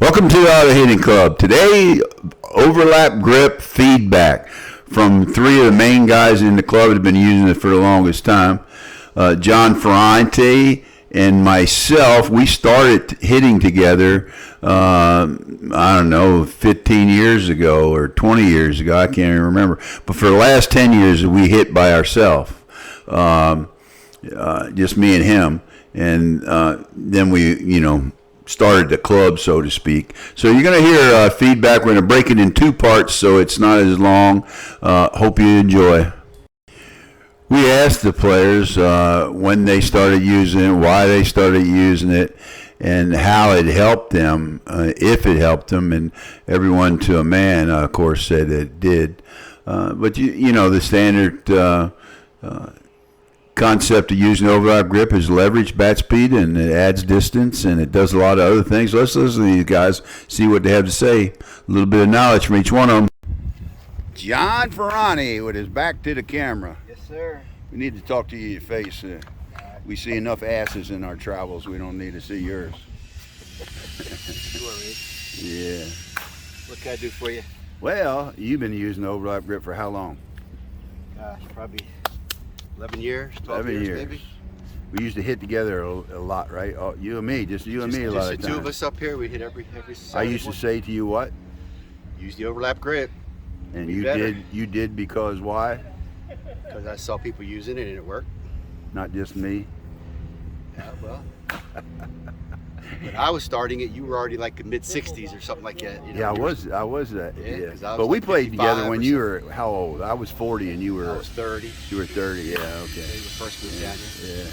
Welcome to the Hitting Club. Today, overlap grip feedback from three of the main guys in the club that have been using it for the longest time. John Feronti and myself, we started hitting together, I don't know, 15 years ago or 20 years ago. I can't even remember. But for the last 10 years, we hit by ourselves, just me and him. And then we, started the club, so to speak. So you're going to hear feedback. We're going to break it in two parts so it's not as long. Hope you enjoy. We asked the players when they started using it, why they started using it, and how it helped them, if it helped them, and everyone to a man, of course, said it did. But, the standard concept of using overlap grip is leverage bat speed, and it adds distance, and it does a lot of other things. Let's listen to these guys, see what they have to say. A little bit of knowledge from each one of them. John Feronti with his back to the camera. Yes, sir. We need to talk to you in your face. We see enough asses in our travels. We don't need to see yours. Yeah. What can I do for you? Well, you've been using the overlap grip for how long? Gosh, probably 11 years, 12 years. maybe. We used to hit together a lot, right? Oh, you and me, just you and me a lot of times. Just the two of us up here, we hit every I used to say to you what? Use the overlap grip. And you did because why? Because I saw people using it and it worked. Not just me. Yeah, well. When I was starting it, you were already like the mid-60s or something like that. Yeah, I was that. Yeah. But we played together when you were how old? I was 40 and you were. I was 30. You were 30. Yeah, okay. You were first moved down here.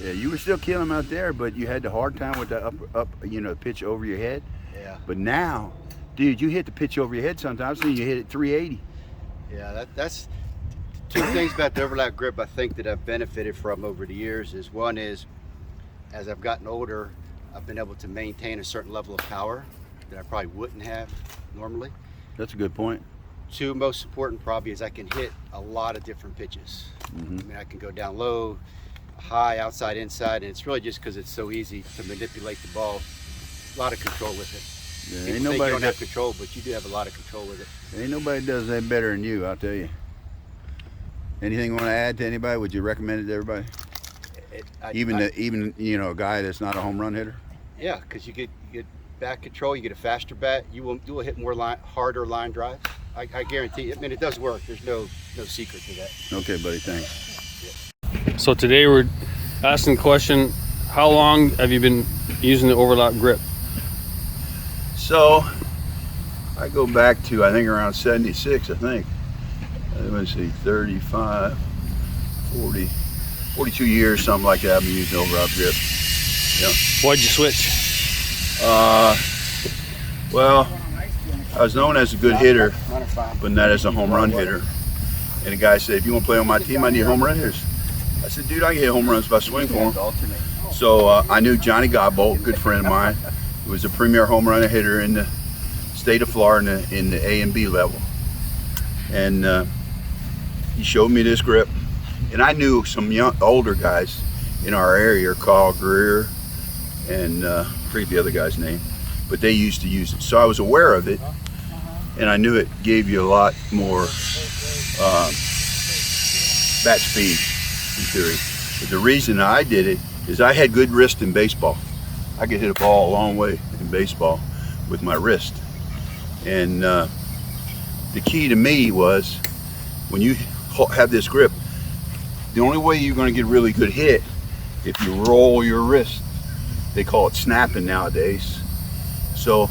Yeah, you were still killing them out there, but you had the hard time with the up, pitch over your head. Yeah. But now, dude, you hit the pitch over your head sometimes, and you hit it 380. Yeah, that's two things about the overlap grip I think that I've benefited from over the years. Is one is, as I've gotten older, I've been able to maintain a certain level of power that I probably wouldn't have normally. That's a good point. Two, most important probably, is I can hit a lot of different pitches. Mm-hmm. I mean, I can go down low, high, outside, inside, and it's really just because it's so easy to manipulate the ball. A lot of control with it. Yeah, People ain't think nobody you don't have control, but you do have a lot of control with it. Ain't nobody does that better than you, I'll tell you. Anything you want to add to anybody? Would you recommend it to everybody? Even a guy that's not a home run hitter? Yeah, because you get bat control, you get a faster bat, you will hit more harder line drives. I guarantee you. I mean, it does work. There's no secret to that. Okay, buddy, thanks. Yeah. So today we're asking the question, how long have you been using the overlap grip? So, I go back to, I think, around 76, I think. Let's see, 35, 40, 42 years, something like that. I've been using overlap grip. Yeah. Why'd you switch? Well, I was known as a good hitter, but not as a home run hitter. And the guy said, if you want to play on my team, I need home run hitters. I said, dude, I can hit home runs if I swing for them. So I knew Johnny Godbolt, good friend of mine, who was a premier home run hitter in the state of Florida in the A and B level. And he showed me this grip. And I knew some older guys in our area, Carl Greer, and I forget the other guy's name, but they used to use it. So I was aware of it, and I knew it gave you a lot more bat speed, in theory. But the reason I did it is I had good wrist in baseball. I could hit a ball a long way in baseball with my wrist. And the key to me was, when you have this grip, the only way you're going to get a really good hit if you roll your wrist. They call it snapping nowadays. So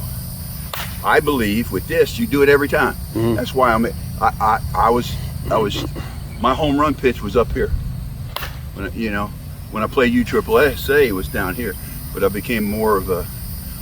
I believe with this, you do it every time. Mm-hmm. That's why I was my home run pitch was up here. When I played USSSA, it was down here. But I became more of a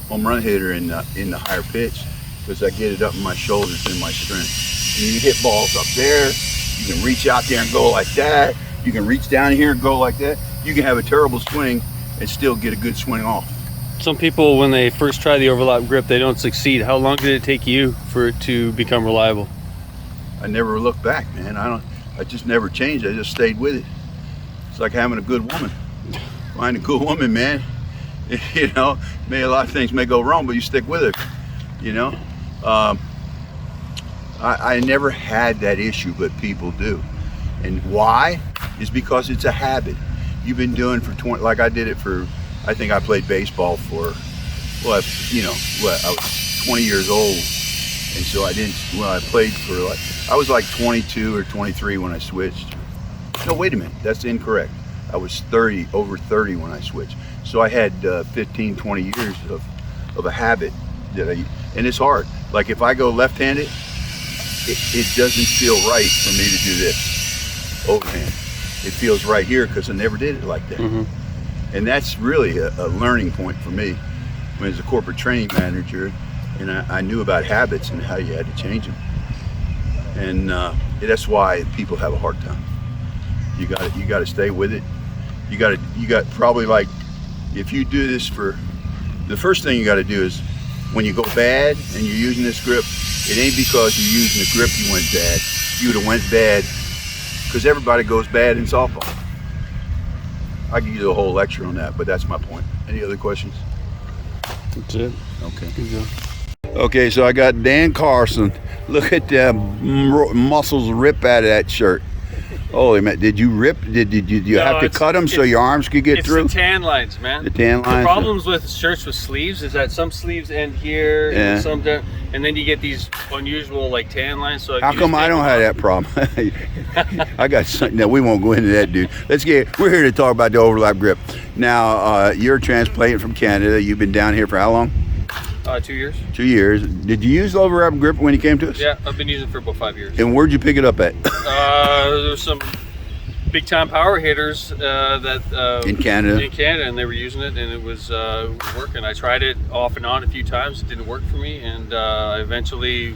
home run hitter in the higher pitch, because I get it up in my shoulders and my strength. And you hit balls up there. You can reach out there and go like that. You can reach down here and go like that. You can have a terrible swing and still get a good swing off. Some people, when they first try the overlap grip, they don't succeed. How long did it take you for it to become reliable? I never looked back, man. I just never changed. I just stayed with it. It's like having a good woman. Find a good woman, man. You know, a lot of things may go wrong, but you stick with it. You know, I never had that issue, but people do. And why? Is because it's a habit. You've been doing for 20, like I did it for, I think I played baseball for, well, I was 20 years old. And so I played for I was like 22 or 23 when I switched. No, wait a minute, that's incorrect. I was over 30 when I switched. So I had 15, 20 years of a habit and it's hard. Like if I go left-handed, it doesn't feel right for me to do this overhand. It feels right here because I never did it like that. Mm-hmm. And that's really a learning point for me. When I was a corporate training manager, and I knew about habits and how you had to change them. And that's why people have a hard time. You got to stay with it. You got probably, like, if you do this the first thing you got to do is when you go bad and you're using this grip, it ain't because you're using the grip you went bad. You would have went bad because everybody goes bad in softball. I could give you a whole lecture on that, but that's my point. Any other questions? That's it. Okay. Good job. Okay, so I got Dan Carlson. Look at the muscles rip out of that shirt. Holy man, did you rip? Did you have to cut them so your arms could get through? It's the tan lines, man. The tan lines. The problems with shirts with sleeves is that some sleeves end here, and some don't, and then you get these unusual like tan lines. So how come I don't have that problem? I got something. No, we won't go into that, dude. We're here to talk about the overlap grip. Now, you're a transplant from Canada. You've been down here for how long? 2 years. 2 years. Did you use the overlap grip when you came to us? Yeah, I've been using it for about 5 years. And where'd you pick it up at? There's some big time power hitters in Canada, and they were using it, and it was working. I tried it off and on a few times. It didn't work for me, and I eventually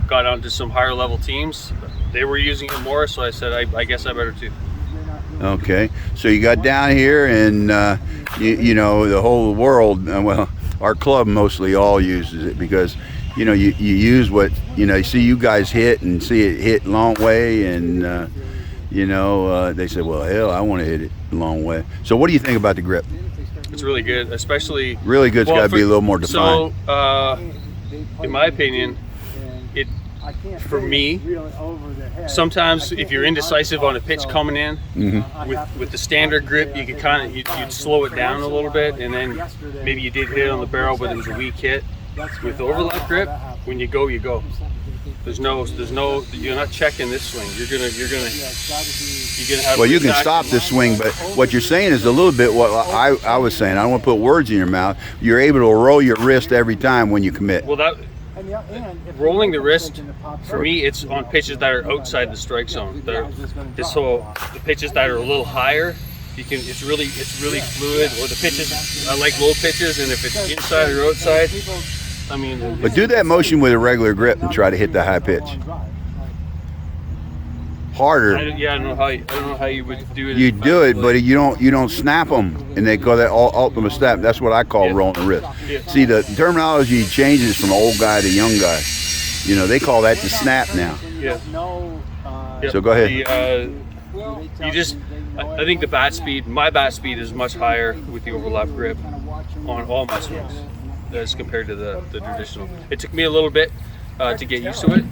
got onto some higher level teams. They were using it more, so I said, I guess I better too. Okay, so you got down here, and you know, the whole world, well, our club mostly all uses it because, you know, you use what, you know, you see you guys hit and see it hit long way, and you know, they said, well, hell, I want to hit it a long way. So what do you think about the grip? It's really good, especially really good. It's got to be a little more defined. So in my opinion, for me, sometimes if you're indecisive on a pitch coming in, mm-hmm. with the standard grip, you could you'd slow it down a little bit, and then maybe you did hit it on the barrel, but it was a weak hit. With the overlap grip, when you go, you go. There's no. You're not checking this swing. You're gonna have. Well, you can stop this swing, but what you're saying is a little bit what I was saying. I don't want to put words in your mouth. You're able to roll your wrist every time when you commit. Well, rolling the wrist, for me, it's on pitches that are outside the strike zone. So the pitches that are a little higher, it's really fluid. Or the pitches, I like low pitches, and if it's inside or outside, I mean. But do that motion with a regular grip and try to hit the high pitch. Harder. I don't know how you would do it. You do it, but you don't snap them, and they call that ultimate snap. That's what I call rolling the wrist. Yeah. See, the terminology changes from old guy to young guy. You know, they call that the snap now. Yeah. So go ahead. I think my bat speed is much higher with the overlap grip on all my swings as compared to the traditional. It took me a little bit to get used to it.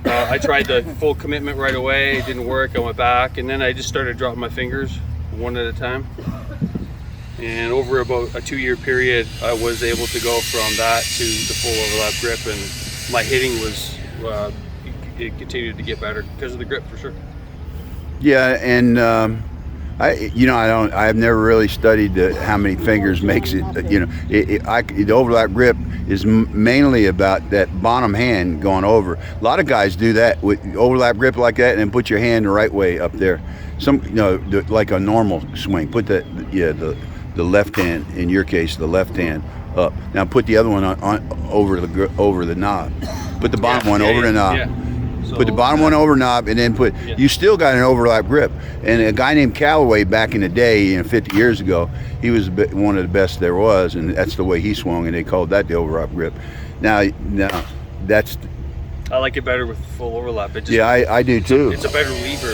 I tried the full commitment right away. It didn't work. I went back, and then I just started dropping my fingers one at a time. And over about a 2-year period, I was able to go from that to the full overlap grip, and my hitting was it continued to get better because of the grip, for sure. Yeah, and I've never really studied how many fingers makes it. You know, the overlap grip is mainly about that bottom hand going over. A lot of guys do that with overlap grip like that, and then put your hand the right way up there. Like a normal swing. Put the left hand, in your case, the left hand up. Now put the other one on over the knob. Put the bottom one over the knob. Yeah. So put the bottom one over knob, and then you still got an overlap grip. And a guy named Callaway back in the day, 50 years ago, he was one of the best there was, and that's the way he swung, and they called that the overlap grip. Now that's. I like it better with full overlap. I do too. It's a better lever.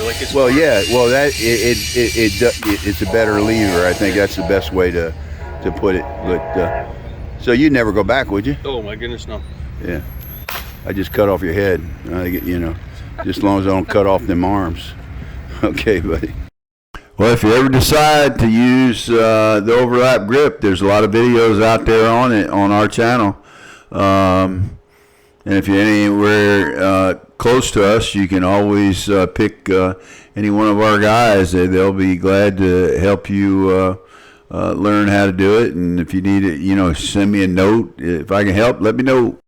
It's a better lever. I think that's the best way to to put it. But so you'd never go back, would you? Oh my goodness, no. Yeah. I just cut off your head. You know, just as long as I don't cut off them arms. Okay, buddy. Well, if you ever decide to use the overlap grip, there's a lot of videos out there on it on our channel. And if you're anywhere close to us, you can always pick any one of our guys. They'll be glad to help you learn how to do it. And if you need it, you know, send me a note. If I can help, let me know.